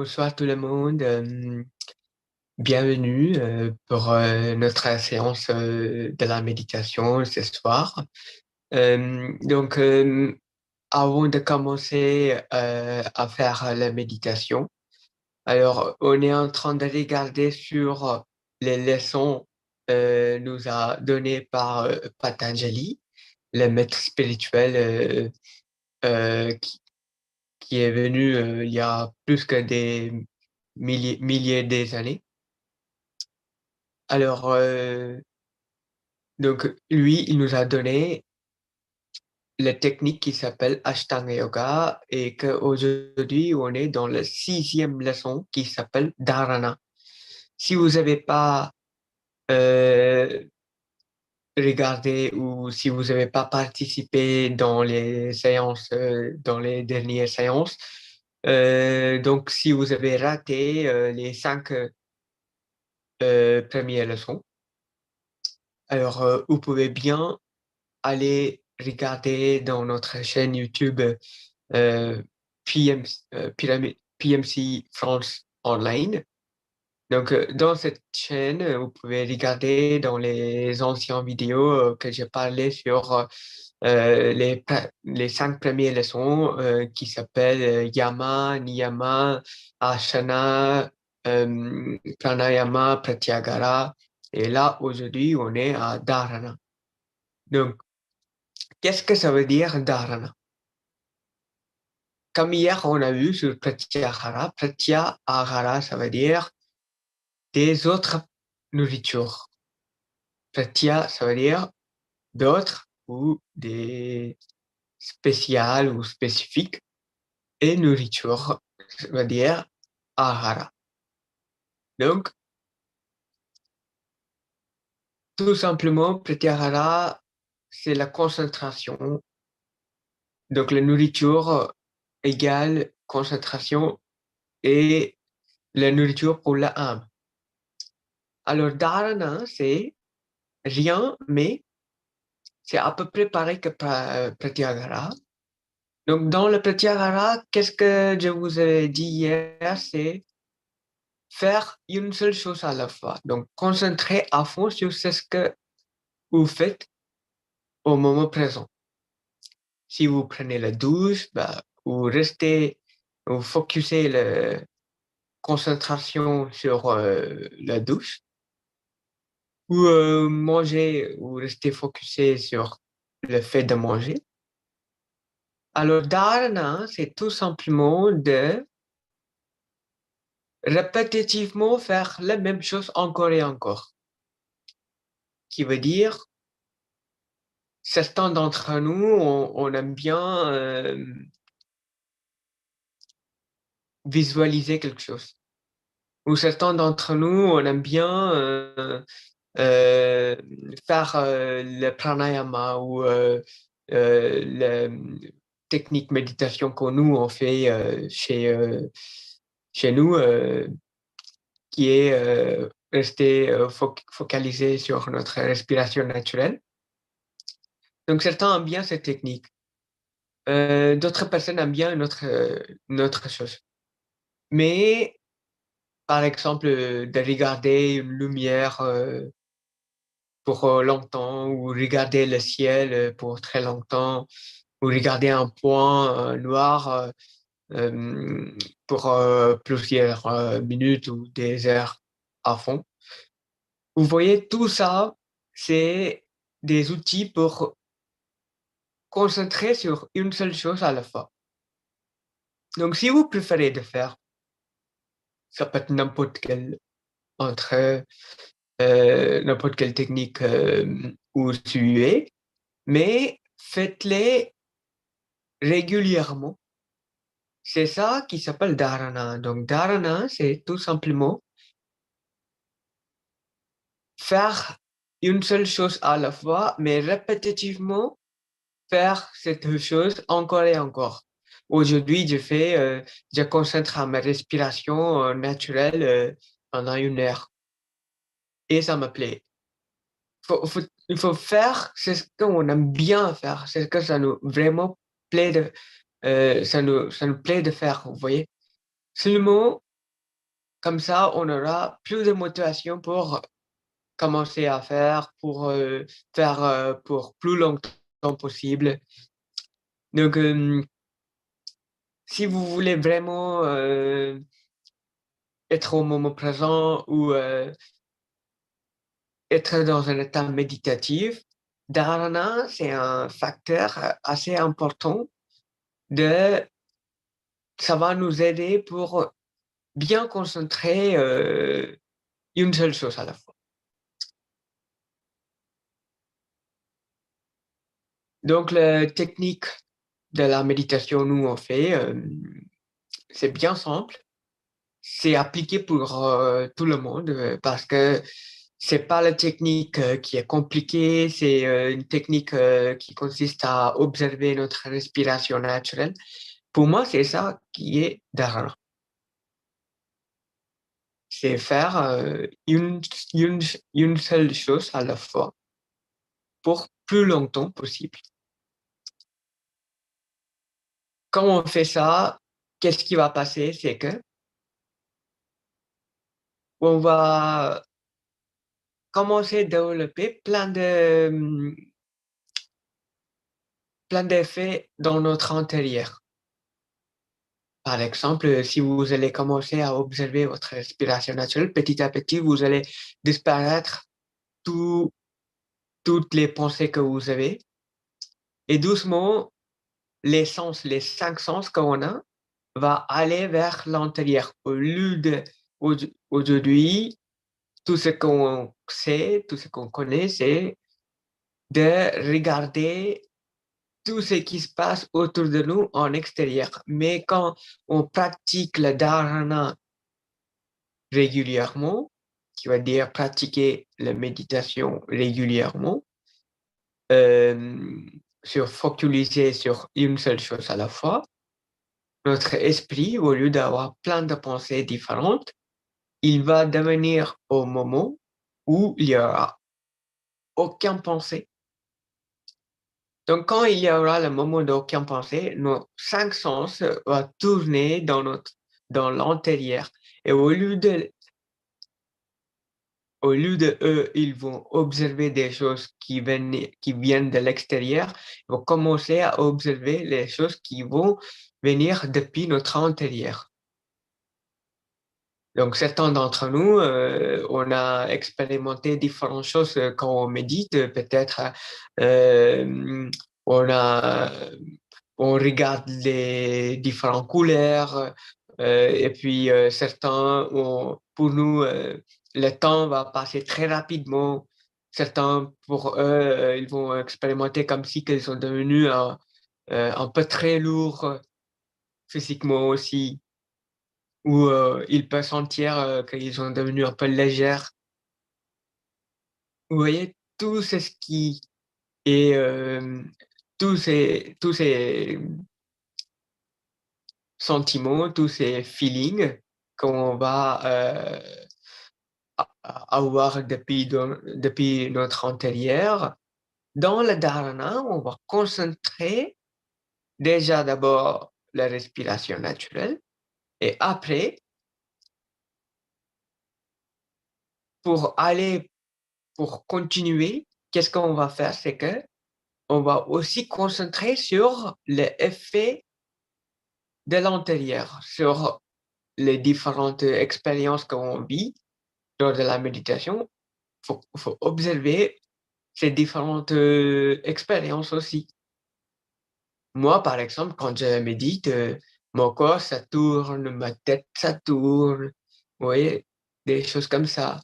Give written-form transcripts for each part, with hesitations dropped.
Bonsoir tout le monde. Bienvenue pour notre séance de la méditation ce soir. Donc, avant de commencer à faire la méditation, alors on est en train de regarder sur les leçons nous a données par Patanjali, le maître spirituel qui est venu il y a plus que des milliers des années. Alors, donc, lui, il nous a donné la technique qui s'appelle Ashtanga Yoga et qu'aujourd'hui, on est dans la sixième leçon qui s'appelle Dharana. Si vous n'avez pas euh, regardé ou si vous n'avez pas participé dans les séances, dans les dernières séances, donc si vous avez raté les cinq premières leçons, alors vous pouvez bien aller regarder dans notre chaîne YouTube PM, PMC France Online. Donc, dans cette chaîne, vous pouvez regarder dans les anciennes vidéos que j'ai parlé sur les cinq premières leçons qui s'appellent Yama, Niyama, Asana, Pranayama, Pratyahara. Et là, aujourd'hui, on est à Dharana. Donc, qu'est-ce que ça veut dire dharana? Comme hier, on a vu sur pratyahara. Pratyahara, ça veut dire des autres nourritures. Pratya, ça veut dire d'autres ou des spéciales ou spécifiques. Et nourriture, ça veut dire ahara. Donc, tout simplement, pratyahara, c'est la concentration. Donc, la nourriture égale concentration et la nourriture pour la âme. Alors, dharana, c'est rien, mais c'est à peu près pareil que pratyahara. Donc, dans le pratyahara, qu'est-ce que je vous ai dit hier, c'est faire une seule chose à la fois. Donc, concentrer à fond sur ce que vous faites au moment présent. Si vous prenez la douche, bah, vous restez, vous focussez la concentration sur la douche. Ou manger, ou rester focusé sur le fait de manger. Alors, dharana, c'est tout simplement de répétitivement faire la même chose encore et encore. Qui veut dire, certains d'entre nous, on aime bien visualiser quelque chose. Ou certains d'entre nous, on aime bien euh, faire le pranayama ou la technique méditation que nous on fait chez nous, qui est rester focalisé sur notre respiration naturelle. Donc certains aiment bien cette technique. D'autres personnes aiment bien une autre chose. Mais par exemple, de regarder une lumière pour longtemps, ou regarder le ciel pour très longtemps, ou regarder un point noir pour plusieurs minutes ou des heures à fond. Vous voyez, tout ça, c'est des outils pour concentrer sur une seule chose à la fois. Donc, si vous préférez de faire, ça peut être entre n'importe quelle technique vous suivez, mais faites-les régulièrement. C'est ça qui s'appelle dharana. Donc, dharana, c'est tout simplement faire une seule chose à la fois, mais répétitivement faire cette chose encore et encore. Aujourd'hui, je concentre à ma respiration naturelle pendant une heure et ça me plaît. Il faut faire ce qu'on aime bien faire, c'est ce que ça nous vraiment plaît ça nous plaît de faire, vous voyez. Seulement, comme ça, on aura plus de motivation pour commencer à faire, pour faire pour plus longtemps possible. Donc, si vous voulez vraiment être au moment présent ou être dans un état méditatif, dharana, c'est un facteur assez important de ça va nous aider pour bien concentrer une seule chose à la fois. Donc, la technique de la méditation, nous, on fait, c'est bien simple. C'est appliqué pour tout le monde parce que c'est pas la technique qui est compliquée, c'est une technique qui consiste à observer notre respiration naturelle. Pour moi, c'est ça qui est dharana. C'est faire une, une seule chose à la fois pour plus longtemps possible. Quand on fait ça, qu'est-ce qui va passer? C'est que on va commencer à développer plein d'effets dans notre intérieur. Par exemple, si vous allez commencer à observer votre respiration naturelle, petit à petit, vous allez disparaître tout- toutes les pensées que vous avez. Et doucement, les 5 sens qu'on a, va aller vers l'intérieur. Au lieu de, aujourd'hui, tout ce qu'on sait, tout ce qu'on connaît, c'est de regarder tout ce qui se passe autour de nous en extérieur. Mais quand on pratique le dharana régulièrement, qui veut dire pratiquer la méditation régulièrement, euh, sur focaliser sur une seule chose à la fois, notre esprit, au lieu d'avoir plein de pensées différentes, il va devenir au moment où il n'y aura aucune pensée. Donc, quand il y aura le moment d'aucune pensée, nos 5 sens vont tourner dans l'antérieur. Et au lieu de eux, ils vont observer des choses qui viennent de l'extérieur, ils vont commencer à observer les choses qui vont venir depuis notre intérieur. Donc, certains d'entre nous, on a expérimenté différentes choses quand on médite. Peut-être, euh, on a, on regarde les différentes couleurs, et puis certains, pour nous, le temps va passer très rapidement. Certains, pour eux, ils vont expérimenter comme si qu'ils sont devenus un peu très lourds physiquement aussi où ils peuvent sentir qu'ils sont devenus un peu légers. Vous voyez, tout c'est ce qui est, tous ces sentiments, tous ces feelings qu'on va avoir depuis notre antérieur. Dans le dharana, on va concentrer déjà d'abord la respiration naturelle et après, pour aller, pour continuer, qu'est-ce qu'on va faire? C'est que on va aussi concentrer sur l'effet de l'antérieur, sur les différentes expériences qu'on vit lors de la méditation. Faut observer ces différentes expériences aussi. Moi, par exemple, quand je médite, mon corps, ça tourne, ma tête, ça tourne. Vous voyez, des choses comme ça.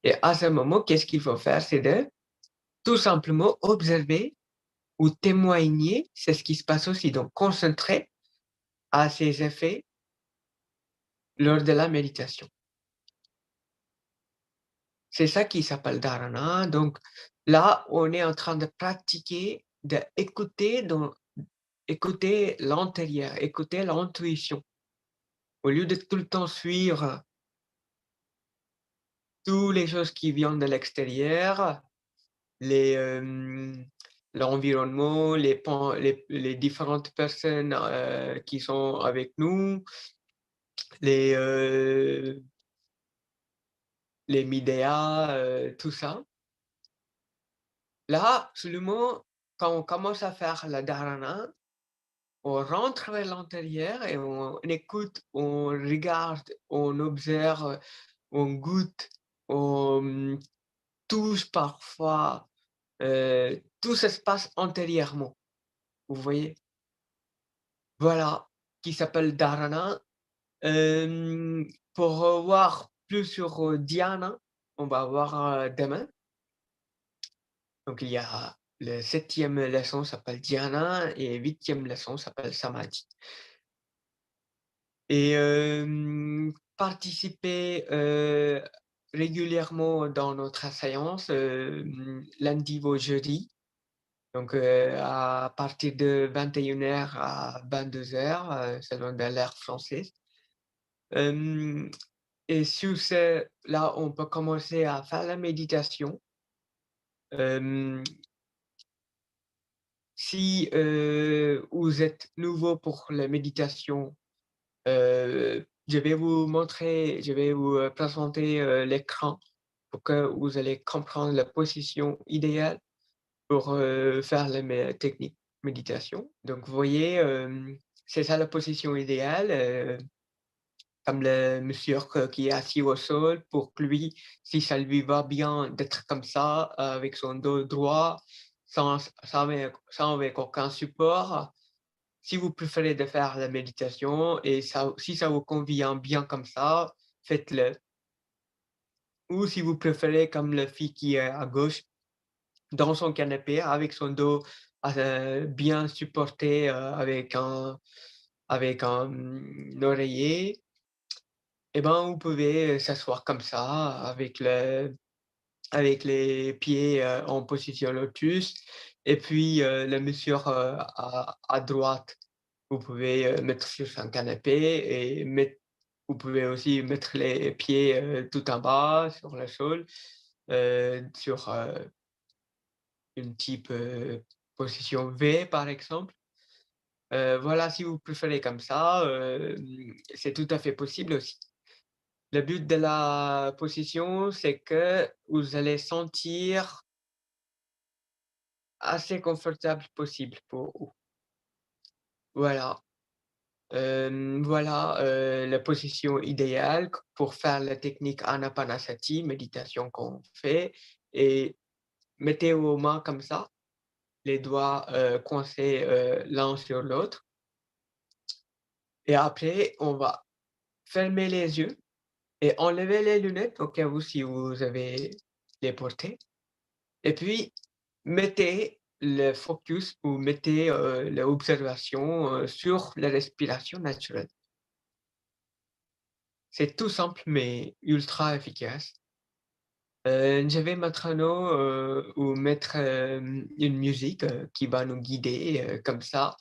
Et à ce moment, qu'est-ce qu'il faut faire? C'est de tout simplement observer ou témoigner, c'est ce qui se passe aussi. Donc, concentrer à ces effets lors de la méditation. C'est ça qui s'appelle dharana. Donc là, on est en train de pratiquer, d'écouter écouter l'intérieur, écouter l'intuition. Au lieu de tout le temps suivre toutes les choses qui viennent de l'extérieur, les, l'environnement, les différentes personnes qui sont avec nous, les, les midéas, tout ça. Là, seulement, quand on commence à faire la dharana, on rentre vers l'intérieur et on écoute, on regarde, on observe, on goûte, on, touche parfois, tout ça se passe antérieurement, vous voyez? Voilà, qui s'appelle dharana. Pour, voir plus sur, dhyana, on va voir, demain. Donc il y a le septième leçon s'appelle dhyana et huitième leçon s'appelle samadhi. Et participer, régulièrement dans notre séance, lundi au jeudi, donc à partir de 21 h à 22 h, selon de l'heure française. Hem et sur ce là, on peut commencer à faire la méditation. Hem, si, vous êtes nouveau pour la méditation, je vais vous, présenter, l'écran pour que vous allez comprendre la position idéale pour, faire la technique méditation. Donc vous voyez, c'est ça la position idéale, comme le monsieur qui est assis au sol pour que lui, si ça lui va bien d'être comme ça, avec son dos droit, sans avec aucun support. Si vous préférez de faire la méditation et ça si ça vous convient bien comme ça, faites-le. Ou si vous préférez comme la fille qui est à gauche, dans son canapé avec son dos, bien supporté, avec un oreiller, et ben, vous pouvez, s'asseoir comme ça avec les pieds, en position lotus et puis, le monsieur, à droite, vous pouvez, mettre sur son canapé et vous pouvez aussi mettre les pieds, tout en bas sur le sol, sur, une type, position V par exemple. Voilà, si vous préférez comme ça, c'est tout à fait possible aussi. Le but de la position, c'est que vous allez sentir assez confortable possible pour vous. Voilà, voilà, la position idéale pour faire la technique Anapanasati, méditation qu'on fait, et mettez vos mains comme ça, les doigts, coincés, l'un sur l'autre, et après on va fermer les yeux et enlever les lunettes au cas où si vous avez les portées. Et puis, mettez le focus ou mettez, l'observation, sur la respiration naturelle. C'est tout simple mais ultra efficace. Je vais maintenant, vous mettre, une musique, qui va nous guider, comme ça.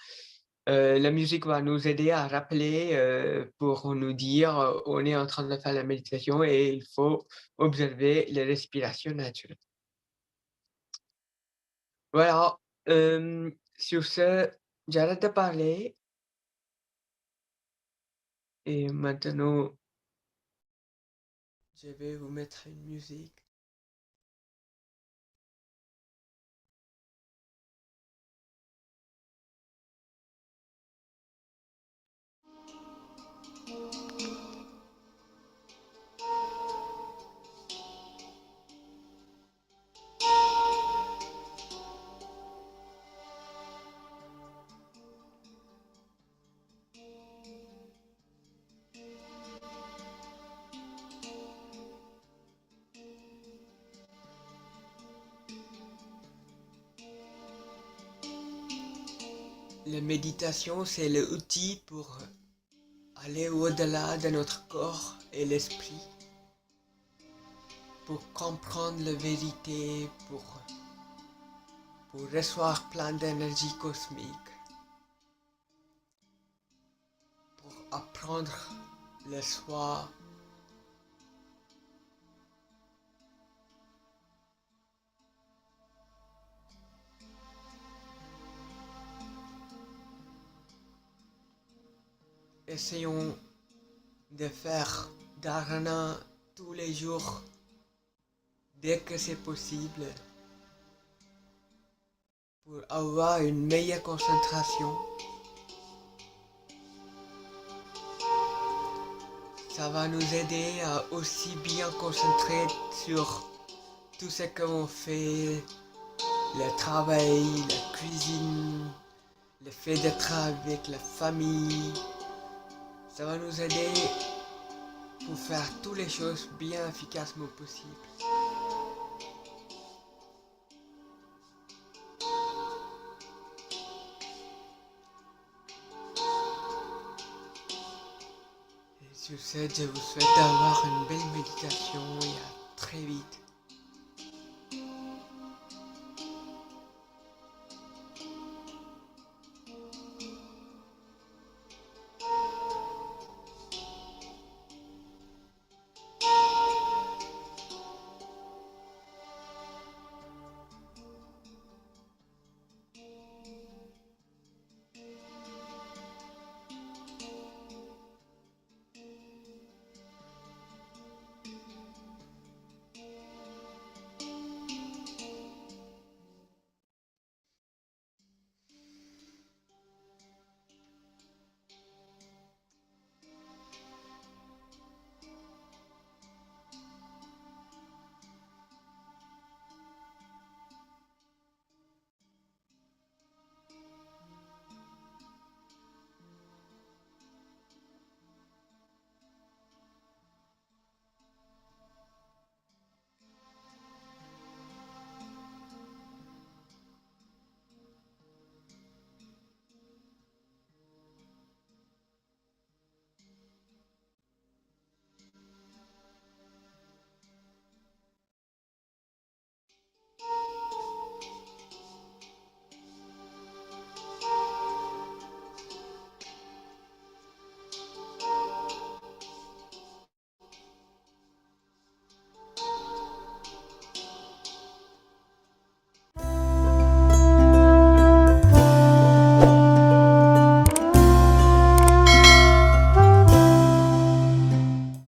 La musique va nous aider à rappeler, pour nous dire, on est en train de faire la méditation et il faut observer les respirations naturelles. Voilà, sur ce, j'arrête de parler et maintenant, je vais vous mettre une musique. La méditation, c'est l'outil pour aller au-delà de notre corps et l'esprit, pour comprendre la vérité, pour recevoir plein d'énergie cosmique, pour apprendre le soi. Essayons de faire dharana tous les jours dès que c'est possible pour avoir une meilleure concentration. Ça va nous aider à aussi bien concentrer sur tout ce qu'on fait, le travail, la cuisine, le fait d'être avec la famille. Ça va nous aider pour faire toutes les choses bien efficacement possible. Et sur ce, je vous souhaite d'avoir une belle méditation et à très vite.